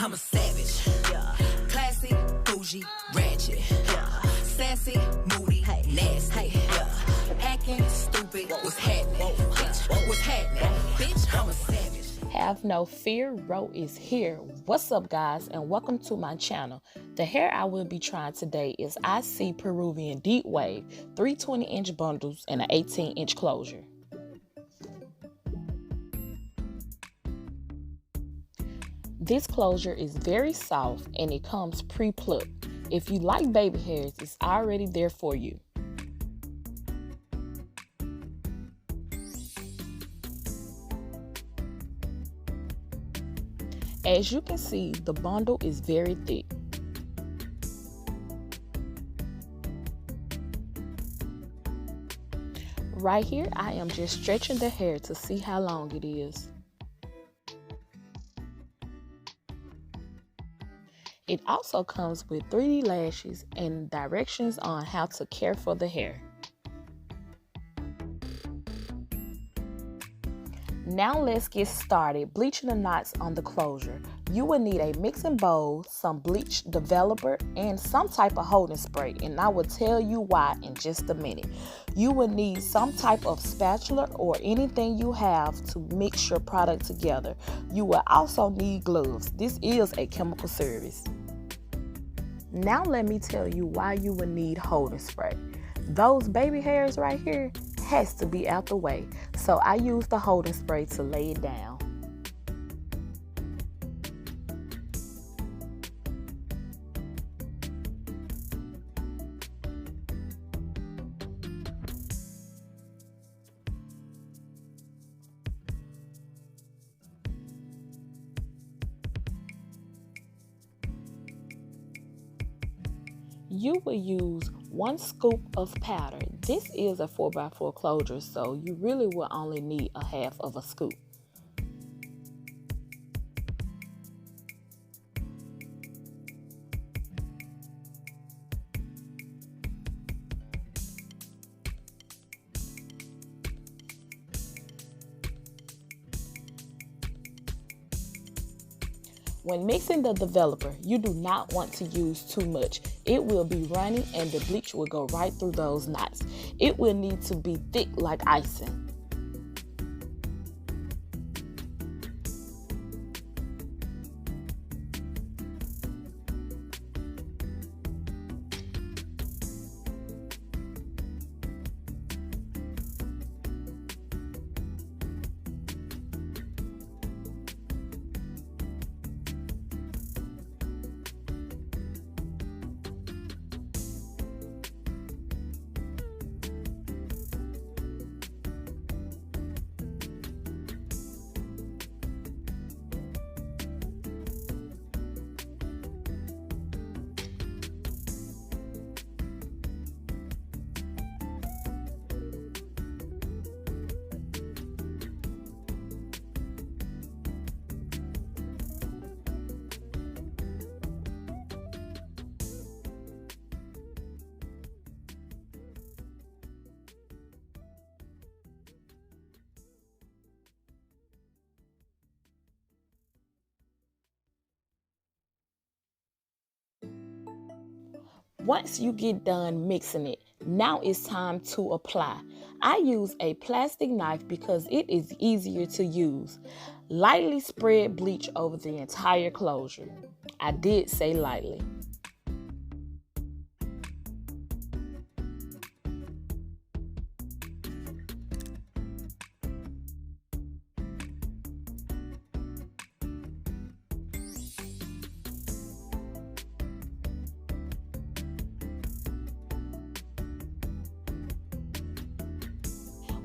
I'm a savage. Yeah. Classy, bougie, ratchet. Yeah. Sassy, moody, nasty. Yeah. Acting stupid. What's happening? Bitch, what's happening? Bitch, I'm a savage. Have no fear, Ro is here. What's up, guys, and welcome to my channel. The hair I will be trying today is ISee Peruvian Deep Wave, 3 20-inch bundles and an 18-inch closure. This closure is very soft and it comes pre-plucked. If you like baby hairs, it's already there for you. As you can see, the bundle is very thick. Right here, I am just stretching the hair to see how long it is. It also comes with 3D lashes and directions on how to care for the hair. Now let's get started bleaching the knots on the closure. You will need a mixing bowl, some bleach developer, and some type of holding spray, and I will tell you why in just a minute. You will need some type of spatula or anything you have to mix your product together. You will also need gloves. This is a chemical service. Now let me tell you why you will need holding spray. Those baby hairs right here has to be out the way, so I use the holding spray to lay it down. You will use 1 scoop of powder. This is a 4x4 closure, so you really will only need a half of a scoop. When mixing the developer, you do not want to use too much. It will be running and the bleach will go right through those knots. It will need to be thick like icing. Once you get done mixing it, now it's time to apply. I use a plastic knife because it is easier to use. Lightly spread bleach over the entire closure. I did say lightly.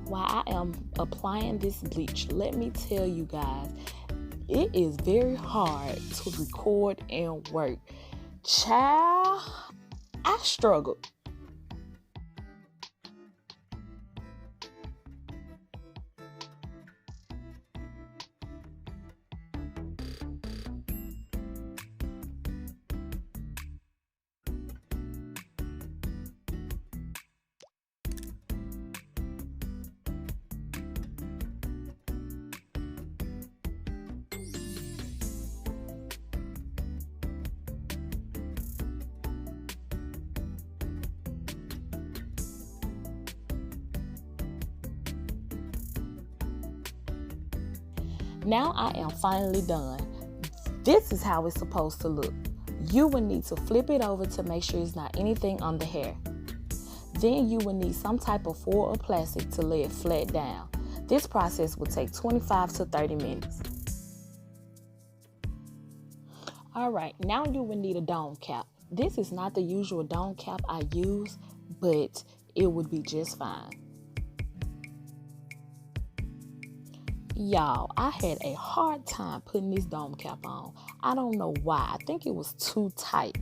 While I am applying this bleach, let me tell you guys, it is very hard to record and work. Child, I struggled. Now I am finally done. This is how it's supposed to look. You will need to flip it over to make sure it's not anything on the hair. Then you will need some type of foil or plastic to lay it flat down. This process will take 25 to 30 minutes. Alright, now you will need a dome cap. This is not the usual dome cap I use, but it would be just fine. Y'all, I had a hard time putting this dome cap on. I don't know why. I think it was too tight.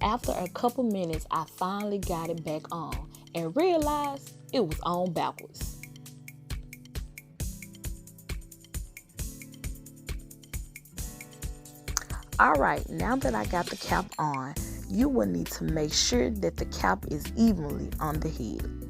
After a couple minutes, I finally got it back on and realized it was on backwards. Alright, now that I got the cap on, you will need to make sure that the cap is evenly on the head.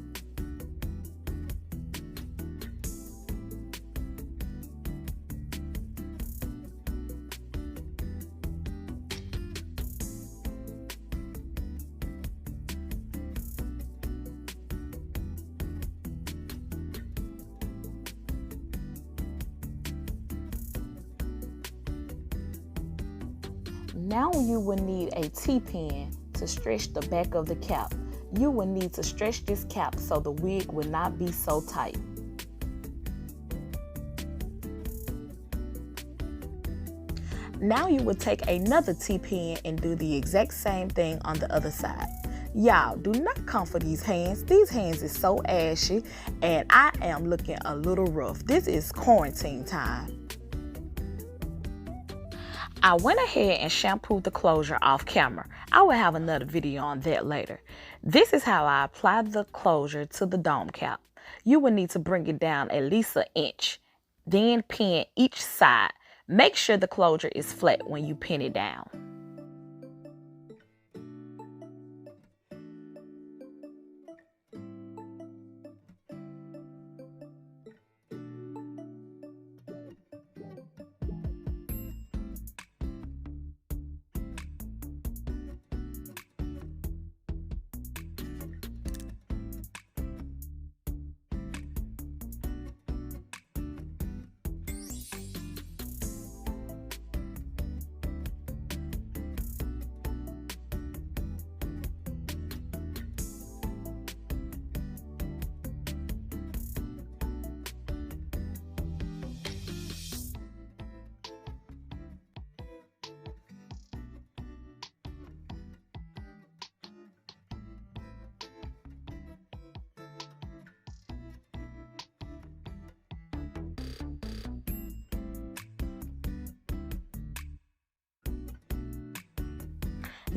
Now you will need a T-pin to stretch the back of the cap. You will need to stretch this cap so the wig will not be so tight. Now you will take another T-pin and do the exact same thing on the other side. Y'all, do not come for these hands. These hands is so ashy and I am looking a little rough. This is quarantine time. I went ahead and shampooed the closure off camera. I will have another video on that later. This is how I apply the closure to the dome cap. You will need to bring it down at least an inch. Then pin each side. Make sure the closure is flat when you pin it down.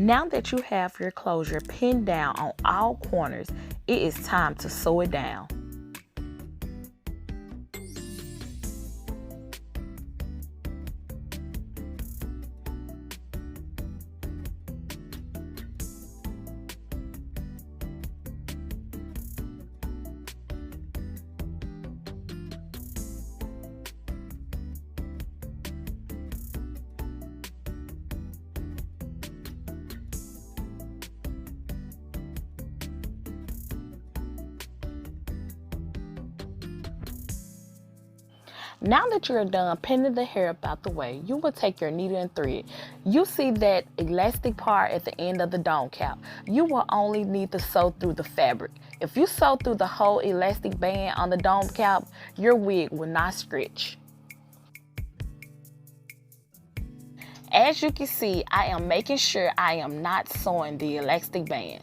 Now that you have your closure pinned down on all corners, it is time to sew it down. Now that you're done pinning the hair up out the way, you will take your needle and thread. You see that elastic part at the end of the dome cap. You will only need to sew through the fabric. If you sew through the whole elastic band on the dome cap, your wig will not stretch. As you can see, I am making sure I am not sewing the elastic band.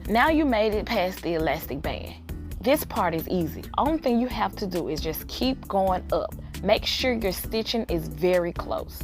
Now you made it past the elastic band. This part is easy. Only thing you have to do is just keep going up. Make sure your stitching is very close.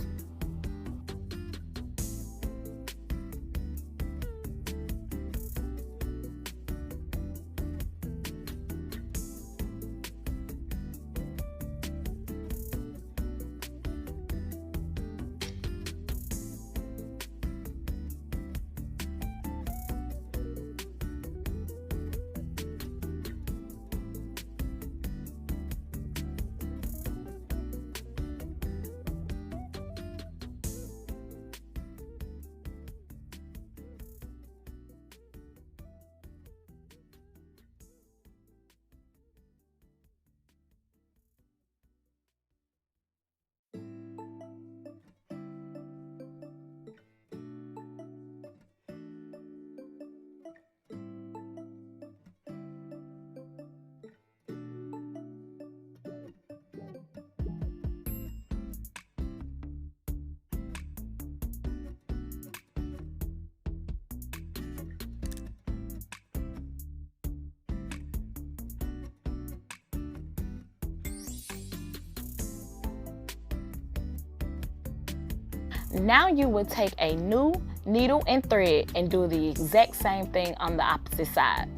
Now you will take a new needle and thread and do the exact same thing on the opposite side.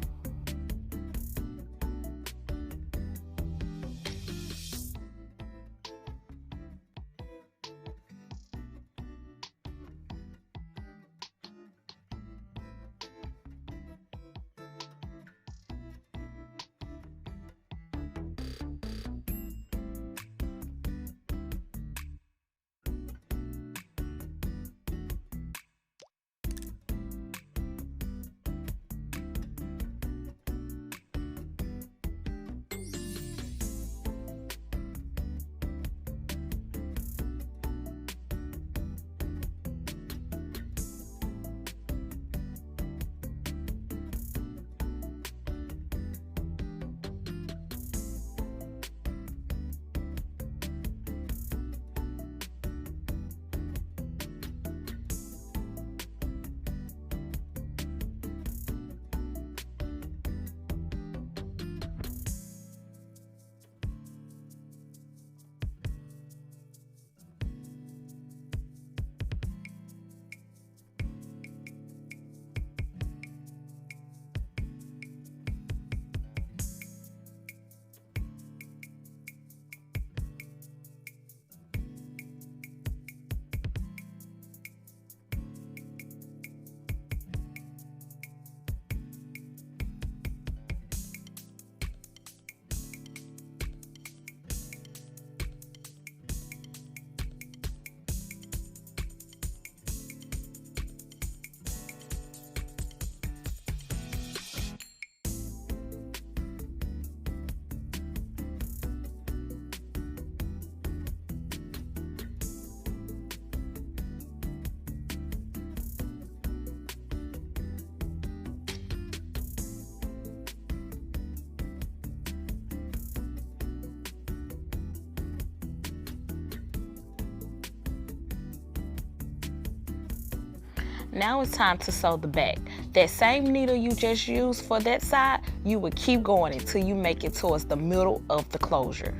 Now it's time to sew the back. That same needle you just used for that side, you will keep going until you make it towards the middle of the closure.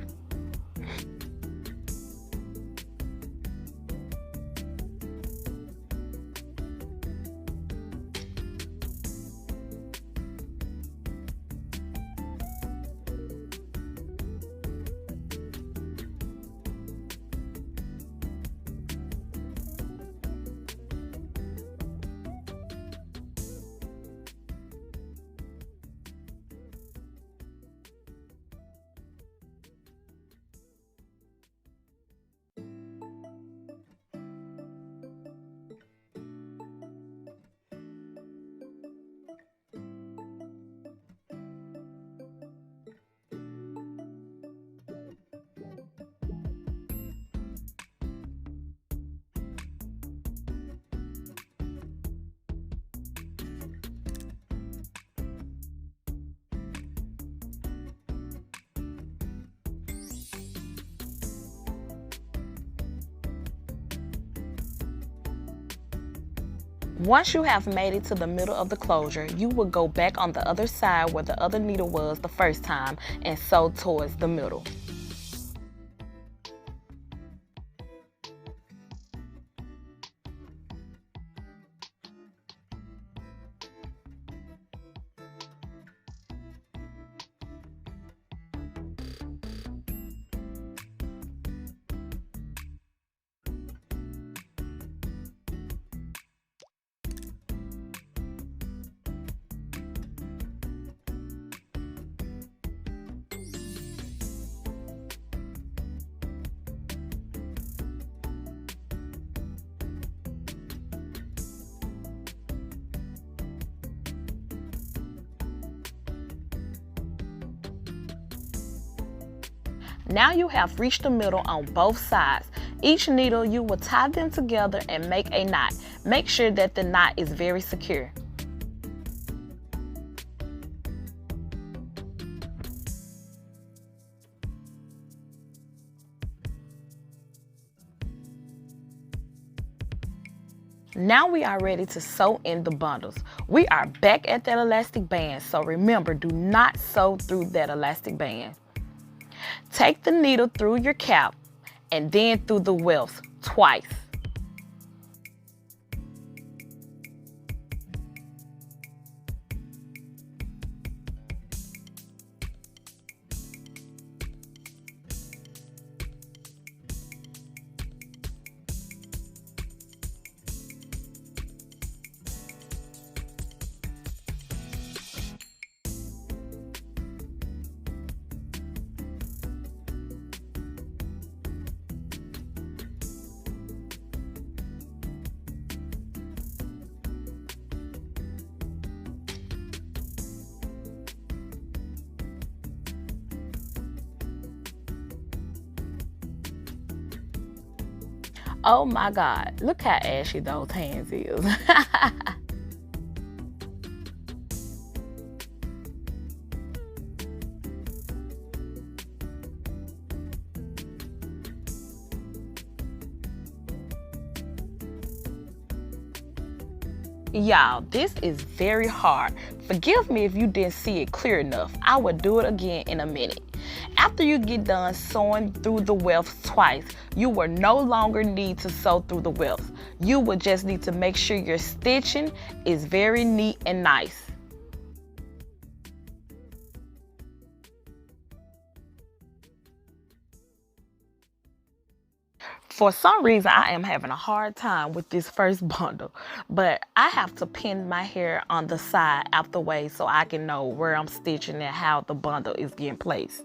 Once you have made it to the middle of the closure, you will go back on the other side where the other needle was the first time and sew towards the middle. Now you have reached the middle on both sides. Each needle, you will tie them together and make a knot. Make sure that the knot is very secure. Now we are ready to sew in the bundles. We are back at that elastic band, so remember, do not sew through that elastic band. Take the needle through your cap and then through the wefts twice. Oh my God, look how ashy those hands is. Y'all, this is very hard. Forgive me if you didn't see it clear enough. I will do it again in a minute. After you get done sewing through the wefts twice, you will no longer need to sew through the wefts. You will just need to make sure your stitching is very neat and nice. For some reason, I am having a hard time with this first bundle, but I have to pin my hair on the side out the way so I can know where I'm stitching and how the bundle is getting placed.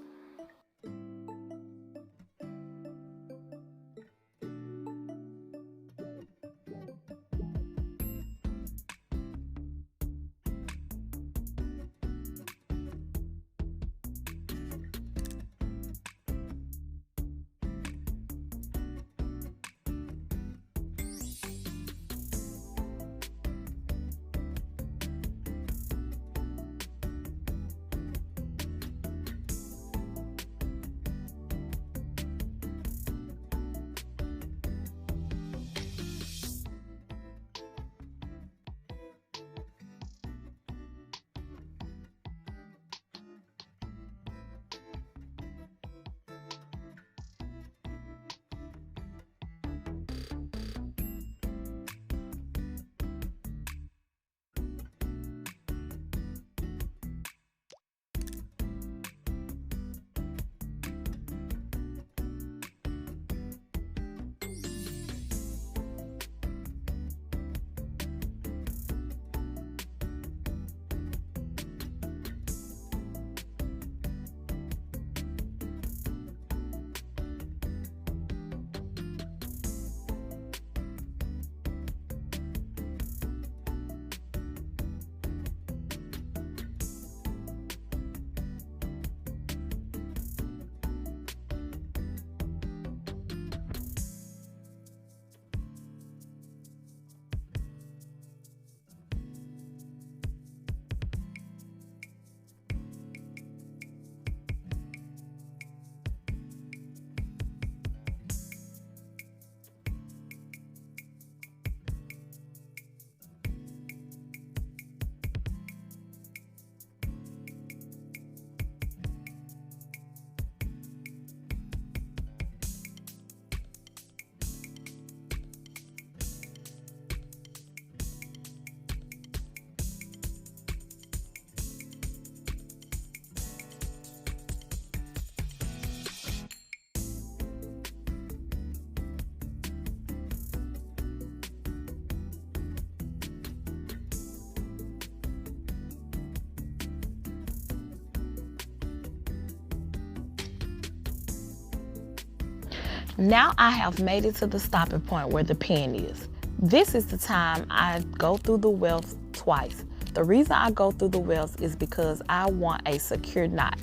Now I have made it to the stopping point where the pin is. This is the time I go through the wefts twice. The reason I go through the wefts is because I want a secure knot.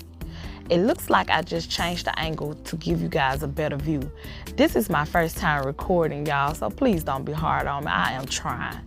It looks like I just changed the angle to give you guys a better view. This is my first time recording, y'all, so please don't be hard on me. I am trying.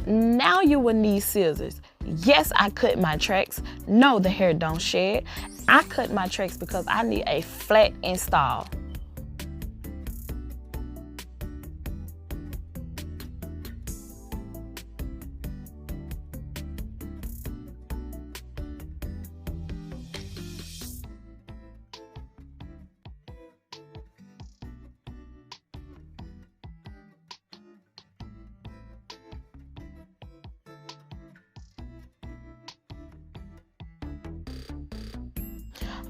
Now you will need scissors. Yes, I cut my tracks. No, the hair don't shed. I cut my tracks because I need a flat install.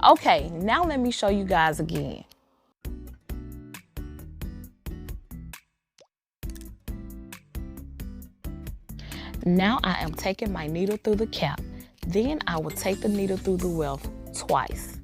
Okay, now let me show you guys again. Now I am taking my needle through the cap. Then I will take the needle through the weft twice.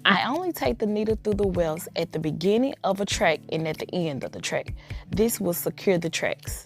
I only take the needle through the welts at the beginning of a track and at the end of the track. This will secure the tracks.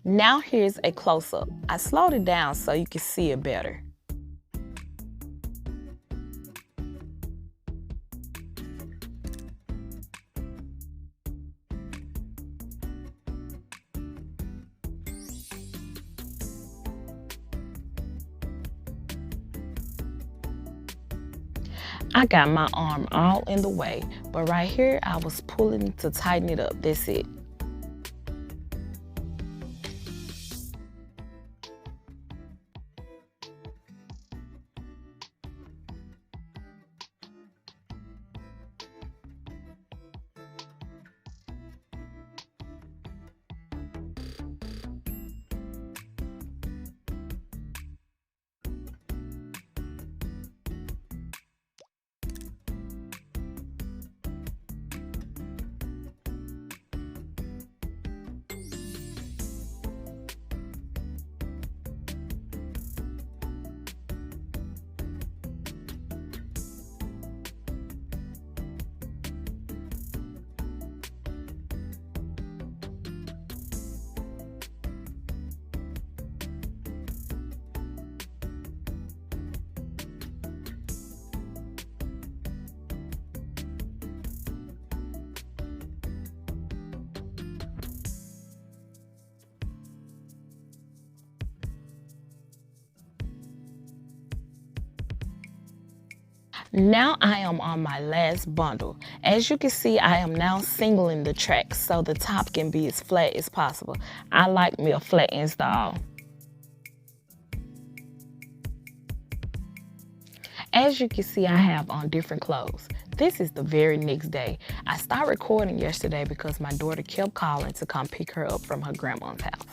Now here's a close-up. I slowed it down so you can see it better. I got my arm all in the way, but right here I was pulling to tighten it up. That's it. Now I am on my last bundle. As you can see, I am now singling the tracks so the top can be as flat as possible. I like me a flat install. As you can see, I have on different clothes. This is the very next day. I started recording yesterday because my daughter kept calling to come pick her up from her grandma's house.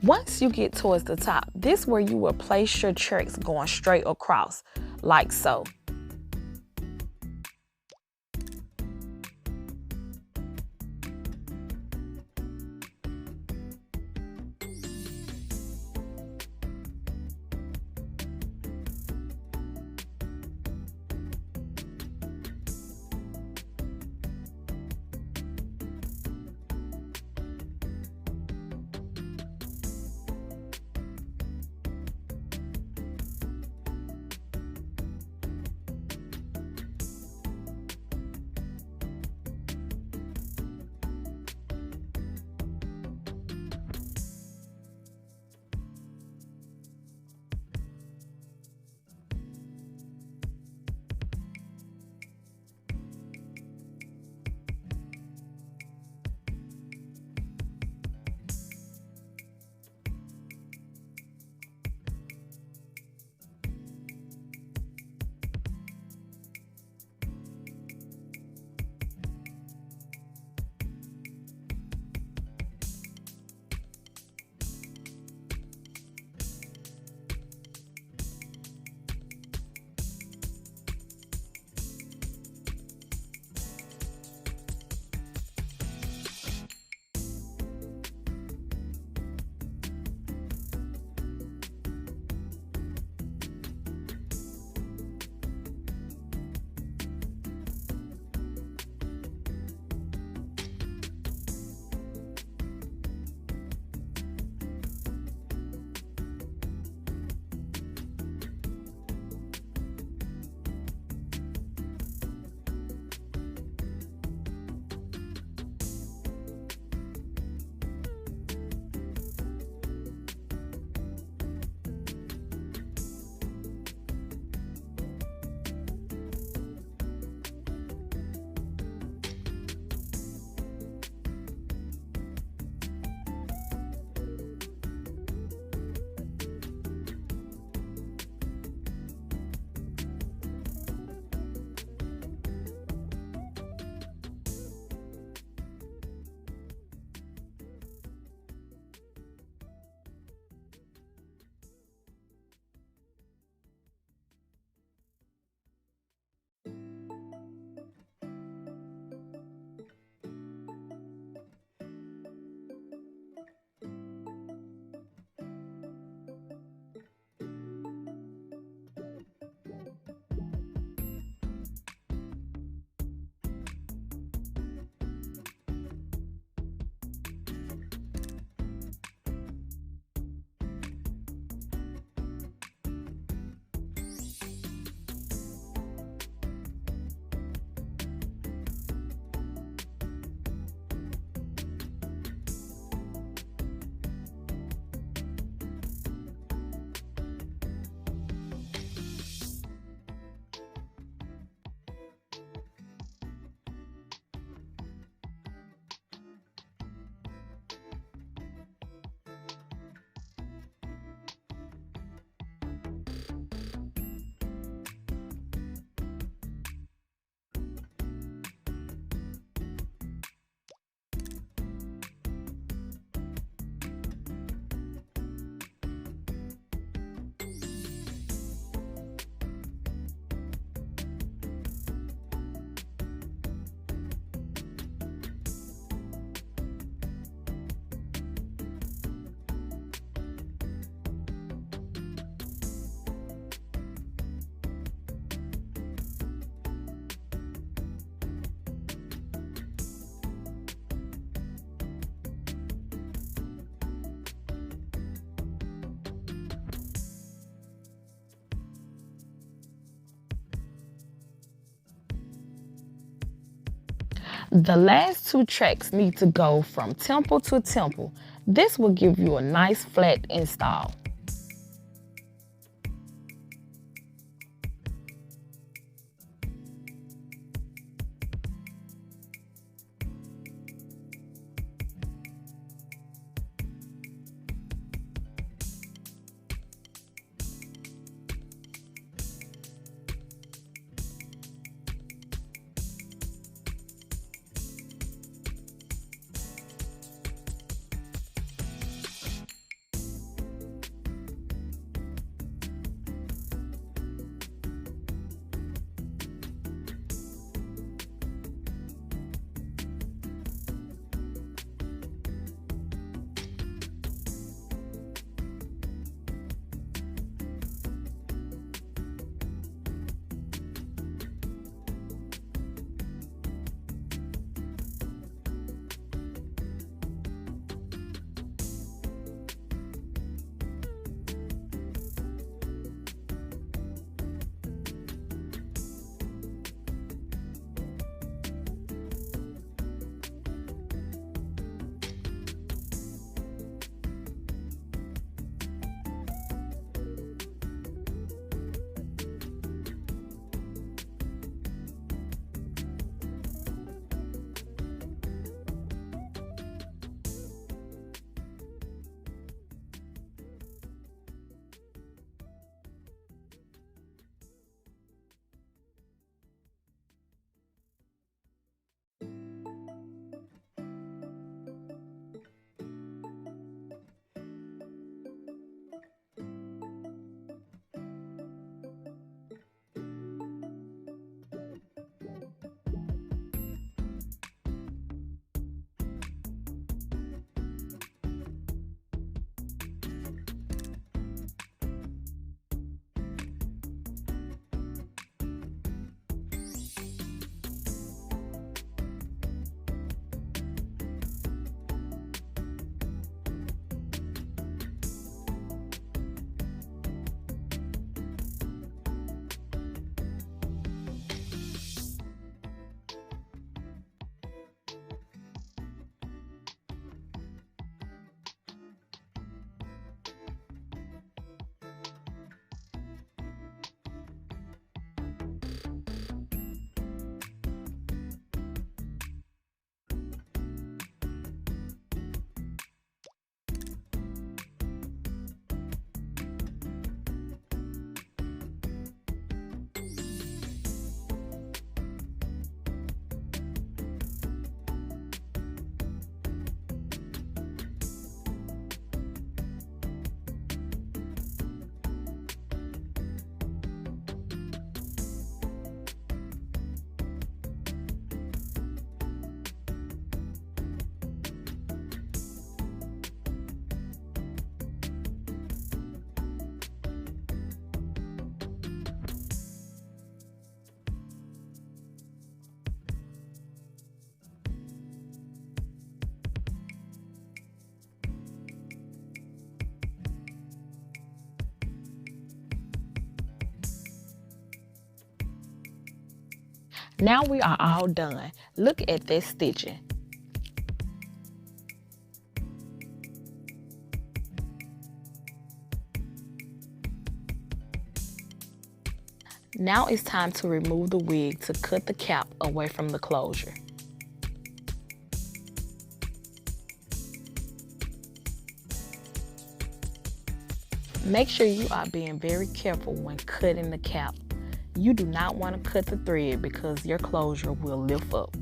Once you get towards the top, this is where you will place your tracks going straight across, like so. The last two tracks need to go from temple to temple. This will give you a nice flat install. Now we are all done. Look at this stitching. Now it's time to remove the wig to cut the cap away from the closure. Make sure you are being very careful when cutting the cap. You do not want to cut the thread because your closure will lift up.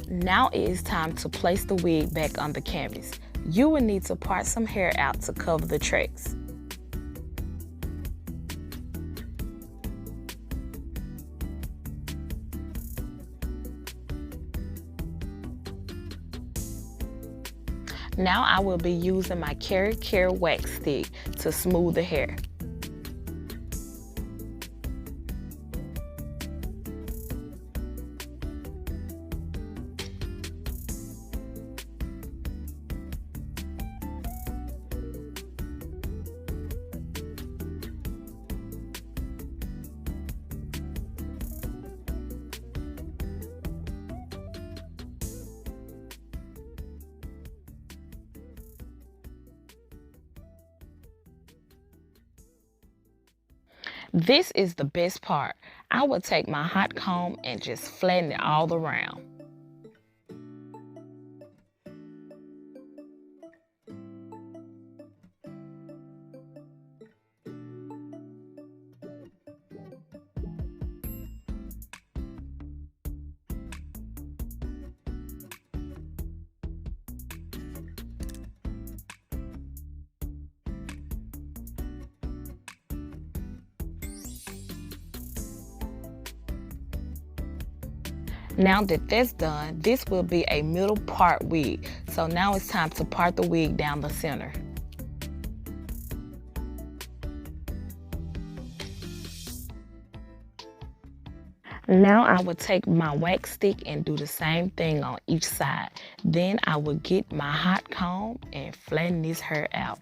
Now it is time to place the wig back on the canvas. You will need to part some hair out to cover the tracks. Now I will be using my Carrot Care wax stick to smooth the hair. This is the best part. I would take my hot comb and just flatten it all around. Now that that's done, this will be a middle part wig. So now it's time to part the wig down the center. Now I will take my wax stick and do the same thing on each side. Then I will get my hot comb and flatten this hair out.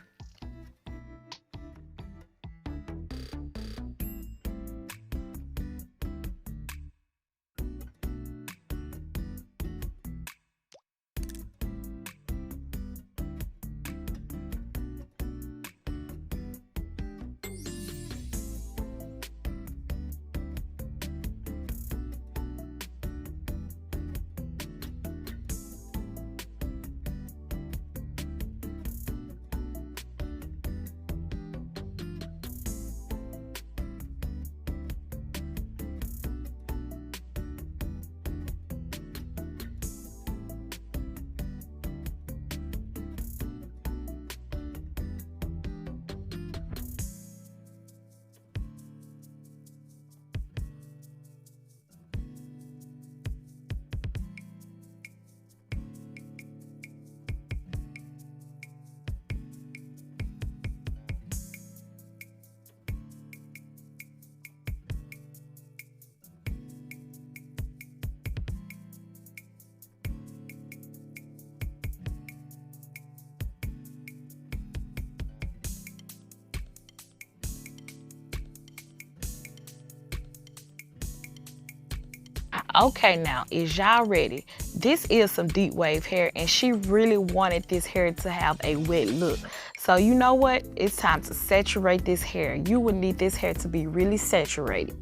Okay, now, is y'all ready? This is some deep wave hair, and she really wanted this hair to have a wet look. So you know what? It's time to saturate this hair. You would need this hair to be really saturated.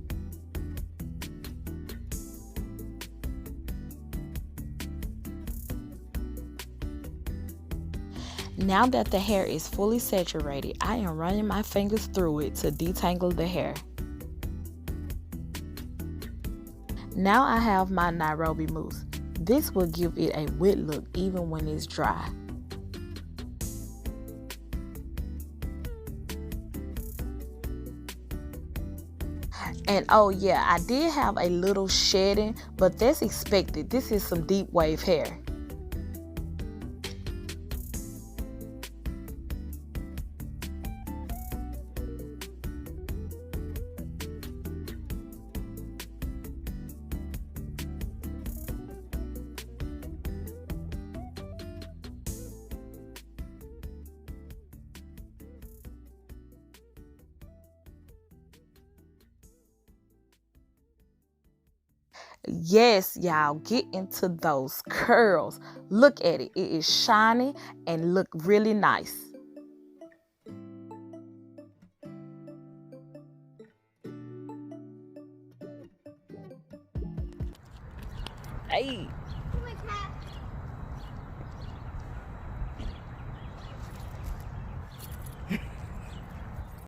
Now that the hair is fully saturated, I am running my fingers through it to detangle the hair. Now I have my Nairobi mousse. This will give it a wet look even when it's dry. And oh yeah, I did have a little shedding, but that's expected. This is some deep wave hair. Yes, y'all, get into those curls. Look at it. It is shiny and look really nice. Hey.